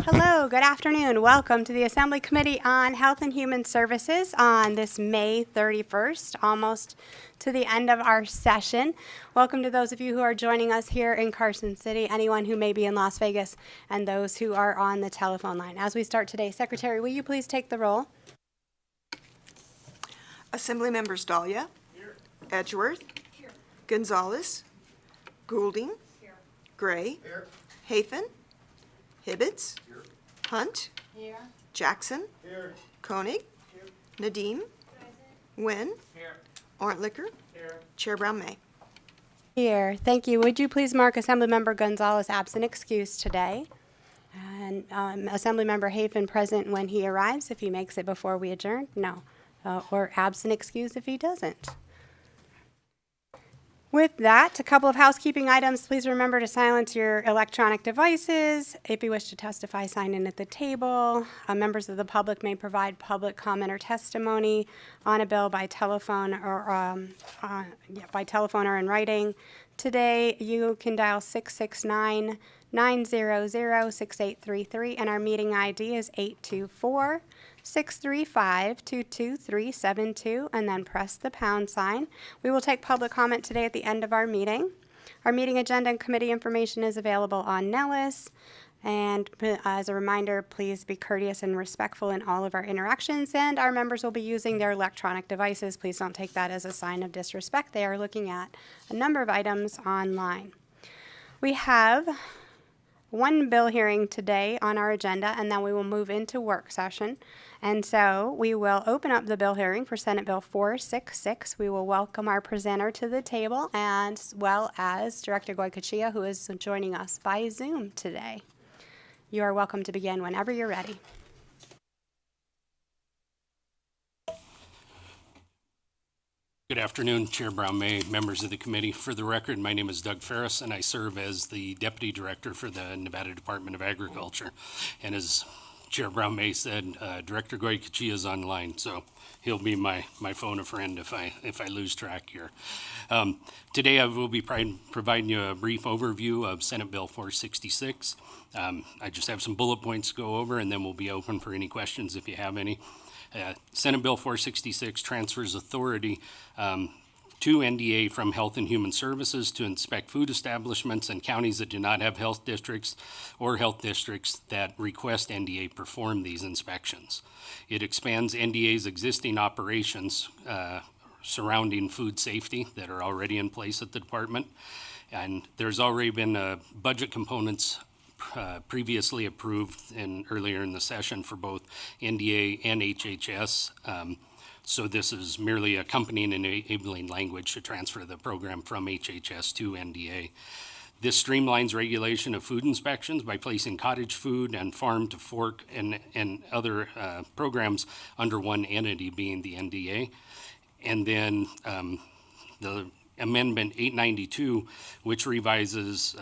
Hello, good afternoon. Welcome to the Assembly Committee on Health and Human Services on this May 31st, almost to the end of our session. Welcome to those of you who are joining us here in Carson City, anyone who may be in Las Vegas, and those who are on the telephone line. As we start today, Secretary, will you please take the roll? Assembly members Dahlia. Here. Edgeworth. Here. Gonzalez. Goulding. Here. Gray. Here. Hafen. Hibbets. Here. Hunt. Here. Jackson. Here. Koenig. Here. Nadeem. Present. Nguyen. Here. Orntlicker. Here. Chair Brown-May. Here. Thank you. Would you please mark Assemblymember Gonzalez absent excused today? And Assemblymember Hafen present when he arrives, if he makes it before we adjourn? No. Or absent excused if he doesn't. With that, a couple of housekeeping items. Please remember to silence your electronic devices. If you wish to testify, sign in at the table. Members of the public may provide public comment or testimony on a bill by telephone or in writing. Today, you can dial 669-900-6833, and our meeting ID is 824-635-22372, and then press the pound sign. We will take public comment today at the end of our meeting. Our meeting agenda and committee information is available on Nellis. And as a reminder, please be courteous and respectful in all of our interactions, and our members will be using their electronic devices. Please don't take that as a sign of disrespect. They are looking at a number of items online. We have one bill hearing today on our agenda, and then we will move into work session. And so we will open up the bill hearing for Senate Bill 466. We will welcome our presenter to the table, as well as Director Goycochea, who is joining us by Zoom today. You are welcome to begin whenever you're ready. Good afternoon, Chair Brown-May, members of the committee. For the record, my name is Doug Ferris, and I serve as the Deputy Director for the Nevada Department of Agriculture. And as Chair Brown-May said, Director Goycochea is online, so he'll be my phone a friend if I lose track here. Today I will be providing you a brief overview of Senate Bill 466. I just have some bullet points to go over, and then we'll be open for any questions if you have any. Senate Bill 466 transfers authority to NDA from Health and Human Services to inspect food establishments in counties that do not have health districts or health districts that request NDA perform these inspections. It expands NDA's existing operations surrounding food safety that are already in place at the department. And there's already been budget components previously approved earlier in the session for both NDA and HHS. So this is merely accompanying and enabling language to transfer the program from HHS to NDA. This streamlines regulation of food inspections by placing cottage food and farm to fork and other programs under one entity, being the NDA. And then the Amendment 892, which revises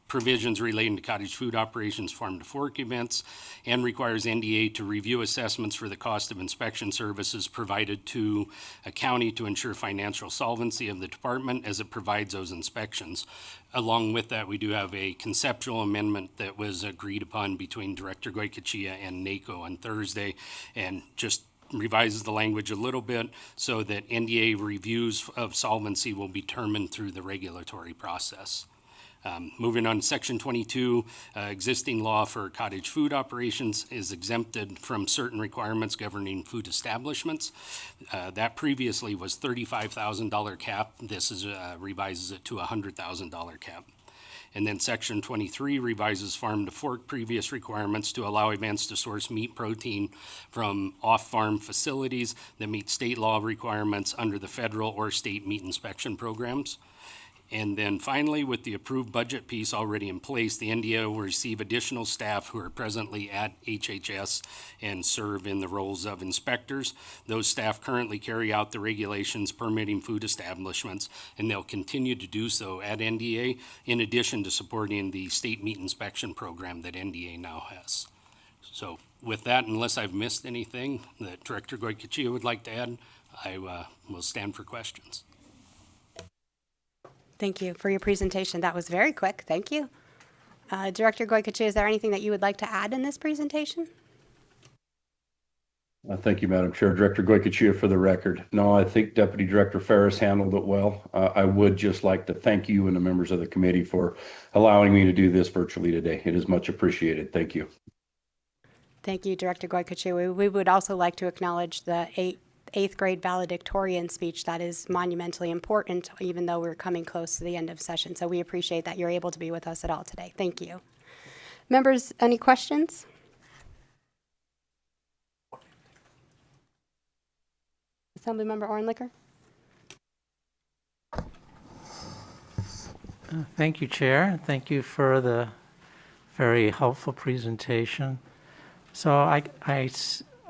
provisions relating to cottage food operations, farm to fork events, and requires NDA to review assessments for the cost of inspection services provided to a county to ensure financial solvency of the department as it provides those inspections. Along with that, we do have a conceptual amendment that was agreed upon between Director Goycochea and NACO on Thursday, and just revises the language a little bit so that NDA reviews of solvency will be determined through the regulatory process. Moving on to Section 22, existing law for cottage food operations is exempted from certain requirements governing food establishments. That previously was $35,000 cap. This revises it to $100,000 cap. And then Section 23 revises farm to fork previous requirements to allow events to source meat protein from off-farm facilities that meet state law requirements under the federal or state meat inspection programs. And then finally, with the approved budget piece already in place, the NDA will receive additional staff who are presently at HHS and serve in the roles of inspectors. Those staff currently carry out the regulations permitting food establishments, and they'll continue to do so at NDA, in addition to supporting the state meat inspection program that NDA now has. So with that, unless I've missed anything that Director Goycochea would like to add, I will stand for questions. Thank you for your presentation. That was very quick. Thank you. Director Goykachi, is there anything that you would like to add in this presentation? Thank you, Madam Chair. Director Goykachi for the record. No, I think Deputy Director Ferris handled it well. I would just like to thank you and the members of the committee for allowing me to do this virtually today. It is much appreciated. Thank you. Thank you, Director Goykachi. We would also like to acknowledge the eighth grade valedictorian speech. That is monumentally important, even though we're coming close to the end of session. So we appreciate that you're able to be with us at all today. Thank you. Members, any questions? Assemblymember Ornlicker? Thank you, Chair. Thank you for the very helpful presentation. So I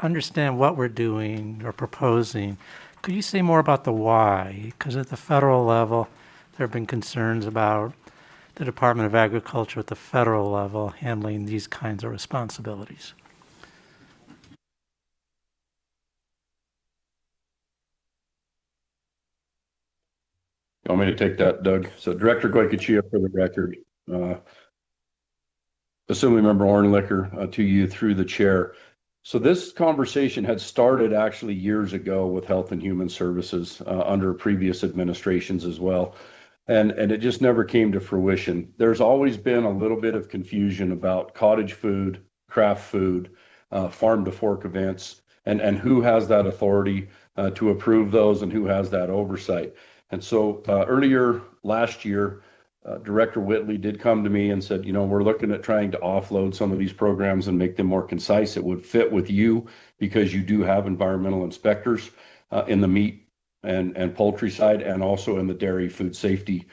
understand what we're doing or proposing. Could you say more about the why? Because at the federal level, there have been concerns about the Department of Agriculture at the federal level handling these kinds of responsibilities. You want me to take that, Doug? So Director Goykachi for the record. Assemblymember Ornlicker, to you through the chair. So this conversation had started actually years ago with Health and Human Services under previous administrations as well. And it just never came to fruition. There's always been a little bit of confusion about cottage food, craft food, farm to fork events, and who has that authority to approve those and who has that oversight. And so earlier last year, Director Whitley did come to me and said, we're looking at trying to offload some of these programs and make them more concise. It would fit with you because you do have environmental inspectors in the meat and poultry side and also in the dairy food safety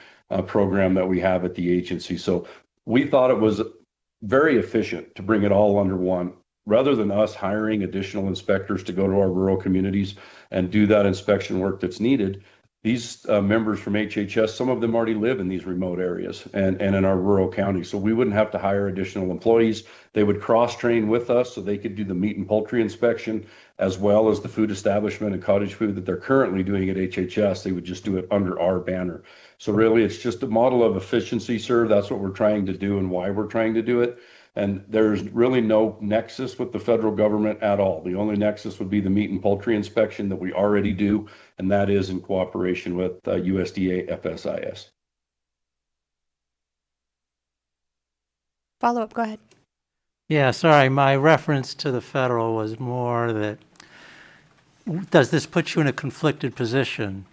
program that we have at the agency. So we thought it was very efficient to bring it all under one, rather than us hiring additional inspectors to go to our rural communities and do that inspection work that's needed. These members from HHS, some of them already live in these remote areas and in our rural counties. So we wouldn't have to hire additional employees. They would cross-train with us so they could do the meat and poultry inspection as well as the food establishment and cottage food that they're currently doing at HHS. They would just do it under our banner. So really, it's just a model of efficiency, sir. That's what we're trying to do and why we're trying to do it. And there's really no nexus with the federal government at all. The only nexus would be the meat and poultry inspection that we already do, and that is in cooperation with USDA FSIS. Follow up, go ahead. Yeah, sorry, my reference to the federal was more that, does this put you in a conflicted position?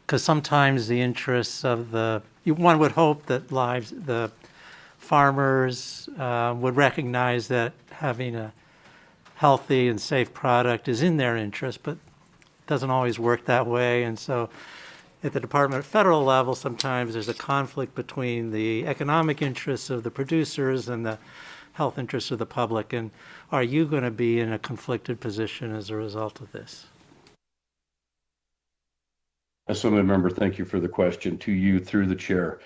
Because sometimes the interests of one would hope that the farmers would recognize that having a healthy and safe product is in their interest, but it doesn't always work that way. And so at the Department of Federal level, sometimes there's a conflict between the economic interests of the producers and the health interests of the public. And are you going to be in a conflicted position as a result of this? Assemblymember, thank you for the question. To you through the chair.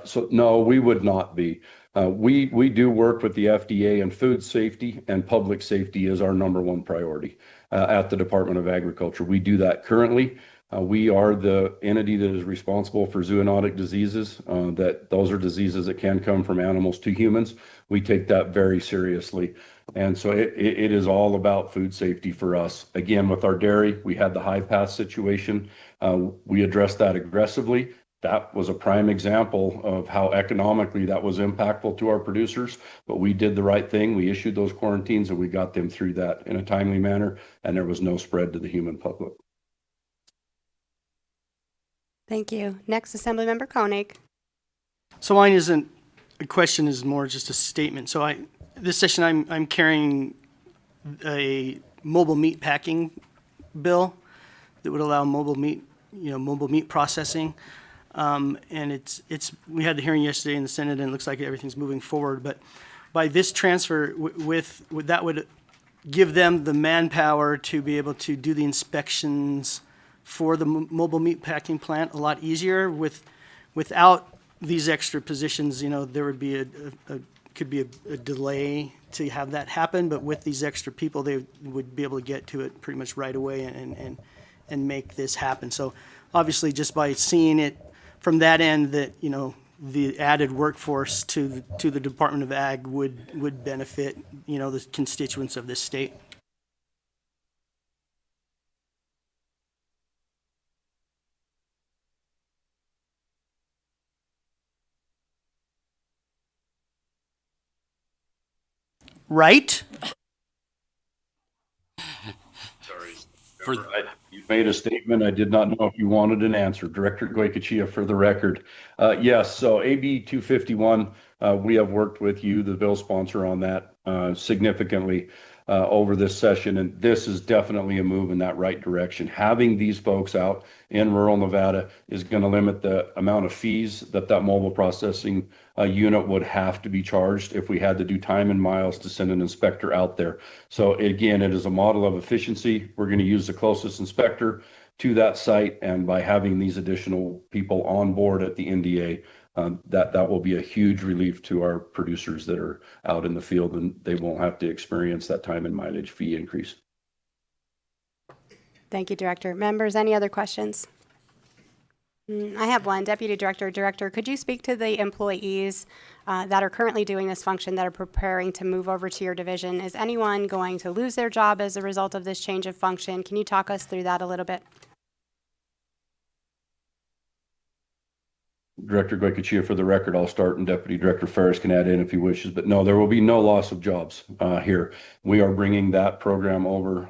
So no, we would not be. We do work with the FDA, and food safety and public safety is our number one priority at the Department of Agriculture. We do that currently. We are the entity that is responsible for zoonotic diseases, those are diseases that can come from animals to humans. We take that very seriously. And so it is all about food safety for us. Again, with our dairy, we had the high path situation. We addressed that aggressively. That was a prime example of how economically that was impactful to our producers, but we did the right thing. We issued those quarantines and we got them through that in a timely manner, and there was no spread to the human public. Thank you. Next, Assemblymember Koenig. So mine isn't a question, is more just a statement. So this session I'm carrying a mobile meat packing bill that would allow mobile meat processing. And we had the hearing yesterday in the Senate, and it looks like everything's moving forward. But by this transfer, that would give them the manpower to be able to do the inspections for the mobile meat packing plant a lot easier. Without these extra positions, there would be could be a delay to have that happen. But with these extra people, they would be able to get to it pretty much right away and make this happen. So obviously, just by seeing it from that end, that the added workforce to the Department of Ag would benefit, the constituents of this state. Right? For, You made a statement. I did not know if you wanted an answer. Director Goycochea, for the record. Yes, so AB 251, we have worked with you, the bill sponsor, on that significantly over this session, and this is definitely a move in that right direction. Having these folks out in rural Nevada is going to limit the amount of fees that mobile processing unit would have to be charged if we had to do time and miles to send an inspector out there. So again, it is a model of efficiency. We're going to use the closest inspector to that site, and by having these additional people on board at the NDA, that will be a huge relief to our producers that are out in the field, and they won't have to experience that time and mileage fee increase. Thank you, Director. Members, any other questions? I have one. Deputy Director. Director, could you speak to the employees that are currently doing this function that are preparing to move over to your division? Is anyone going to lose their job as a result of this change of function? Can you talk us through that a little bit? Director Goycochea, for the record, I'll start, and Deputy Director Ferris can add in if he wishes, but no, there will be no loss of jobs here. We are bringing that program over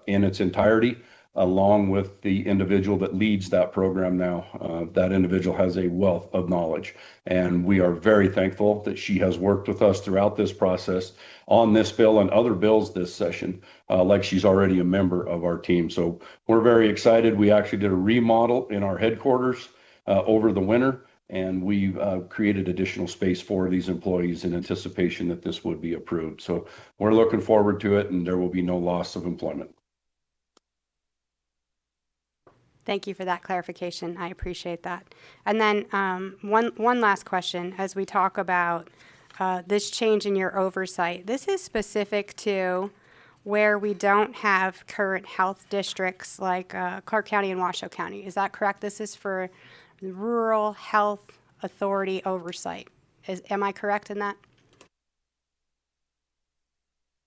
in its entirety, along with the individual that leads that program now. That individual has a wealth of knowledge, and we are very thankful that she has worked with us throughout this process on this bill and other bills this session, like she's already a member of our team. So we're very excited. We actually did a remodel in our headquarters over the winter, and we've created additional space for these employees in anticipation that this would be approved. So we're looking forward to it, and there will be no loss of employment. Thank you for that clarification. I appreciate that. And then one last question as we talk about this change in your oversight. This is specific to where we don't have current health districts like Clark County and Washoe County. Is that correct? This is for Rural Health Authority oversight. Am I correct in that?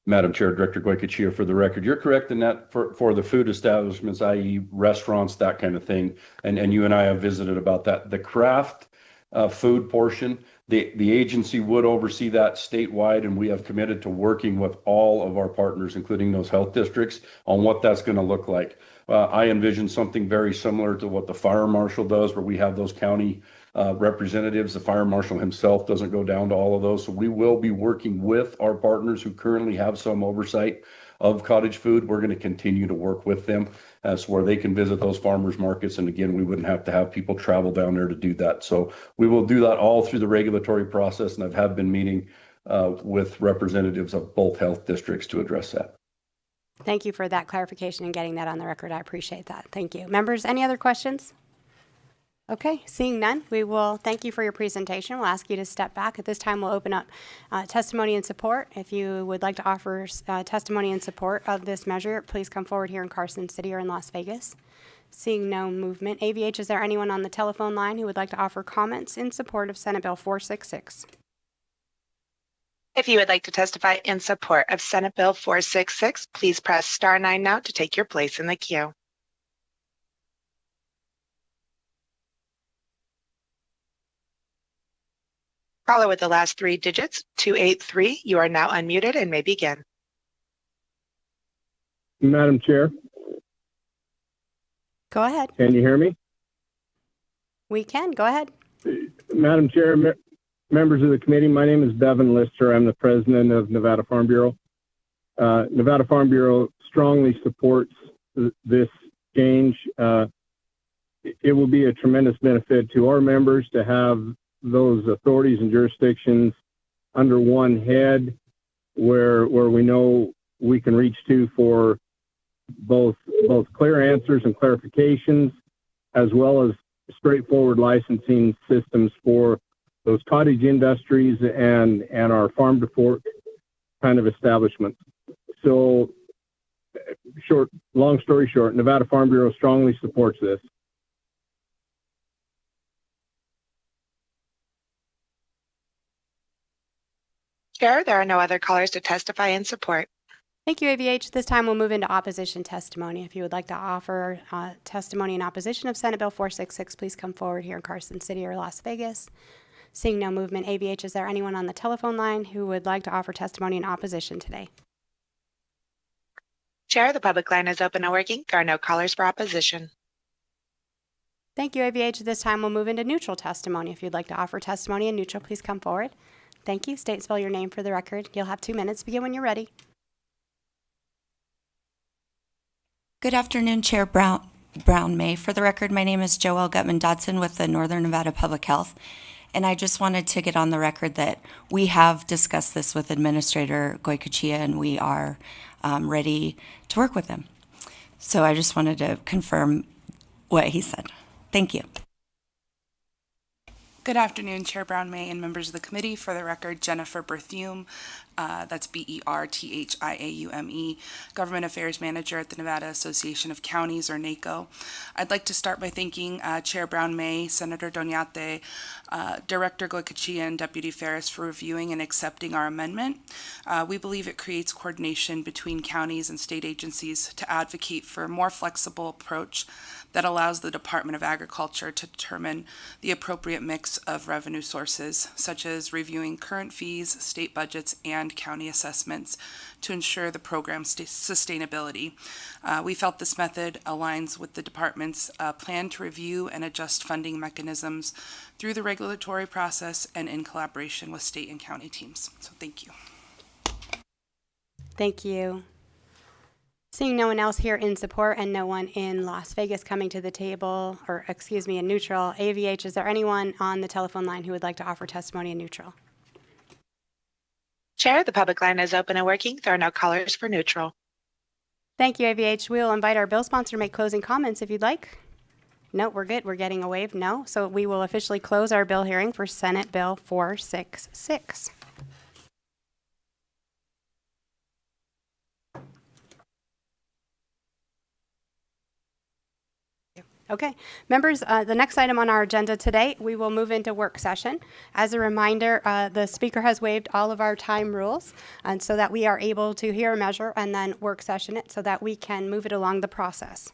Madam Chair, Director Goycochea, for the record, you're correct in that for the food establishments, i.e. restaurants, that kind of thing. And you and I have visited about that. The craft food portion, the agency would oversee that statewide, and we have committed to working with all of our partners, including those health districts, on what that's going to look like. I envision something very similar to what the fire marshal does, where we have those county representatives. The fire marshal himself doesn't go down to all of those. So we will be working with our partners who currently have some oversight of cottage food. We're going to continue to work with them as where they can visit those farmers markets. And again, we wouldn't have to have people travel down there to do that. So we will do that all through the regulatory process. And I have been meeting with representatives of both health districts to address that. Thank you for that clarification and getting that on the record. I appreciate that. Thank you. Members, any other questions? Okay, seeing none, we will thank you for your presentation. We'll ask you to step back. At this time, we'll open up testimony and support. If you would like to offer testimony in support of this measure, please come forward here in Carson City or in Las Vegas. Seeing no movement. AVH, is there anyone on the telephone line who would like to offer comments in support of Senate Bill 466? If you would like to testify in support of Senate Bill 466, please press star 9 now to take your place in the queue. Caller with the last 3 digits, 283. You are now unmuted and may begin. Madam Chair, Go ahead. can you hear me? We can. Go ahead. Madam Chair, members of the committee, my name is Bevan Lister. I'm the president of Nevada Farm Bureau. Nevada Farm Bureau strongly supports this change. It will be a tremendous benefit to our members to have those authorities and jurisdictions under one head where we know we can reach to for both clear answers and clarifications, as well as straightforward licensing systems for those cottage industries and our farm to fork kind of establishments. So long story short, Nevada Farm Bureau strongly supports this. Chair, there are no other callers to testify in support. Thank you, AVH. This time we'll move into opposition testimony. If you would like to offer testimony in opposition of Senate Bill 466, please come forward here in Carson City or Las Vegas. Seeing no movement, AVH, is there anyone on the telephone line who would like to offer testimony in opposition today? Chair, the public line is open and working. There are no callers for opposition. Thank you, AVH. This time we'll move into neutral testimony. If you'd like to offer testimony in neutral, please come forward. Thank you. State and spell your name for the record. You'll have 2 minutes. Begin when you're ready. Good afternoon, Chair Brown May. For the record, my name is Joelle Gutman Dodson with the Northern Nevada Public Health, and I just wanted to get on the record that we have discussed this with Administrator Goycochea, and we are ready to work with him. So I just wanted to confirm what he said. Thank you. Good afternoon, Chair Brown May and members of the committee. For the record, Jennifer Berthiaume, that's Berthiaume, Government Affairs Manager at the Nevada Association of Counties, or NACO. I'd like to start by thanking Chair Brown May, Senator Doñate, Director Goycochea, and Deputy Ferris for reviewing and accepting our amendment. We believe it creates coordination between counties and state agencies to advocate for a more flexible approach that allows the Department of Agriculture to determine the appropriate mix of revenue sources, such as reviewing current fees, state budgets, and county assessments to ensure the program's sustainability. We felt this method aligns with the department's plan to review and adjust funding mechanisms through the regulatory process and in collaboration with state and county teams. So thank you. Thank you. Seeing no one else here in support and no one in Las Vegas coming to the table, or excuse me, in neutral, AVH, is there anyone on the telephone line who would like to offer testimony in neutral? Chair, the public line is open and working. There are no callers for neutral. Thank you, AVH. We'll invite our bill sponsor to make closing comments if you'd like. No, we're good. We're getting a wave. No. So we will officially close our bill hearing for Senate Bill 466. Okay, members, the next item on our agenda today, we will move into work session. As a reminder, the speaker has waived all of our time rules, and so that we are able to hear a measure and then work session it so that we can move it along the process.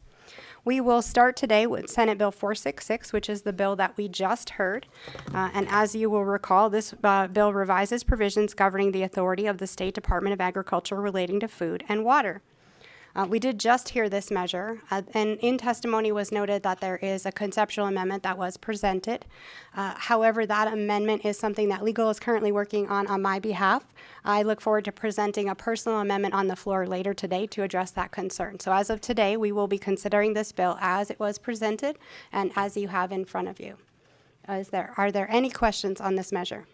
We will start today with Senate Bill 466, which is the bill that we just heard. And as you will recall, this bill revises provisions governing the authority of the State Department of Agriculture relating to food and water. We did just hear this measure, and in testimony was noted that there is a conceptual amendment that was presented. However, that amendment is something that legal is currently working on my behalf. I look forward to presenting a personal amendment on the floor later today to address that concern. So as of today, we will be considering this bill as it was presented and as you have in front of you. Are there any questions on this measure?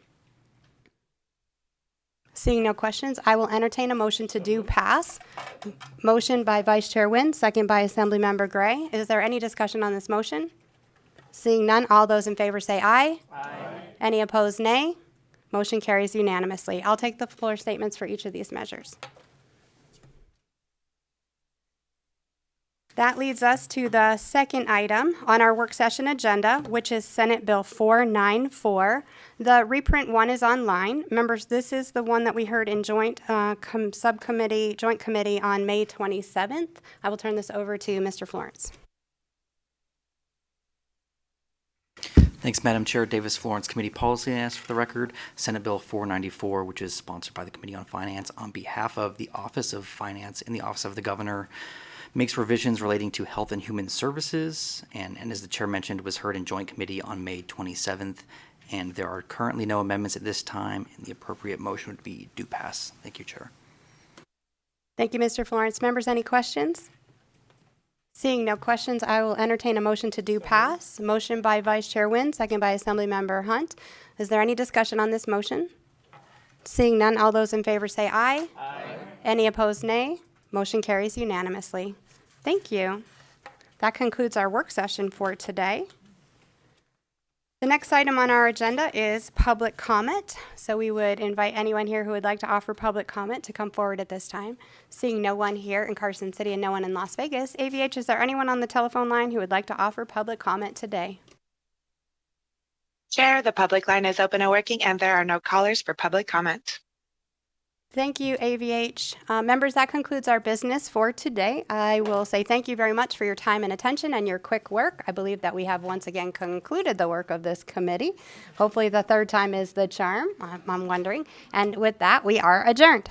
Seeing no questions, I will entertain a motion to do pass. Motion by Vice Chair Wynn, second by Assemblymember Gray. Is there any discussion on this motion? Seeing none, all those in favor say aye. Aye. Any opposed, nay. Motion carries unanimously. I'll take the floor statements for each of these measures. That leads us to the second item on our work session agenda, which is Senate Bill 494. The reprint one is online. Members, this is the one that we heard in joint committee on May 27th. I will turn this over to Mr. Florence. Thanks, Madam Chair. Davis Florence, Committee Policy. I ask for the record, Senate Bill 494, which is sponsored by the Committee on Finance on behalf of the Office of Finance and the Office of the Governor, makes revisions relating to Health and Human Services, and as the Chair mentioned, was heard in joint committee on May 27th, and there are currently no amendments at this time, and the appropriate motion would be do pass. Thank you, Chair. Thank you, Mr. Florence. Members, any questions? Seeing no questions, I will entertain a motion to do pass. Motion by Vice Chair Wynn, second by Assemblymember Hunt. Is there any discussion on this motion? Seeing none, all those in favor say aye. Aye. Any opposed, nay. Motion carries unanimously. Thank you. That concludes our work session for today. The next item on our agenda is public comment. So we would invite anyone here who would like to offer public comment to come forward at this time. Seeing no one here in Carson City and no one in Las Vegas, AVH, is there anyone on the telephone line who would like to offer public comment today? Chair, the public line is open and working, and there are no callers for public comment. Thank you, AVH. Members, that concludes our business for today. I will say thank you very much for your time and attention and your quick work. I believe that we have once again concluded the work of this committee. Hopefully the third time is the charm, I'm wondering. And with that, we are adjourned.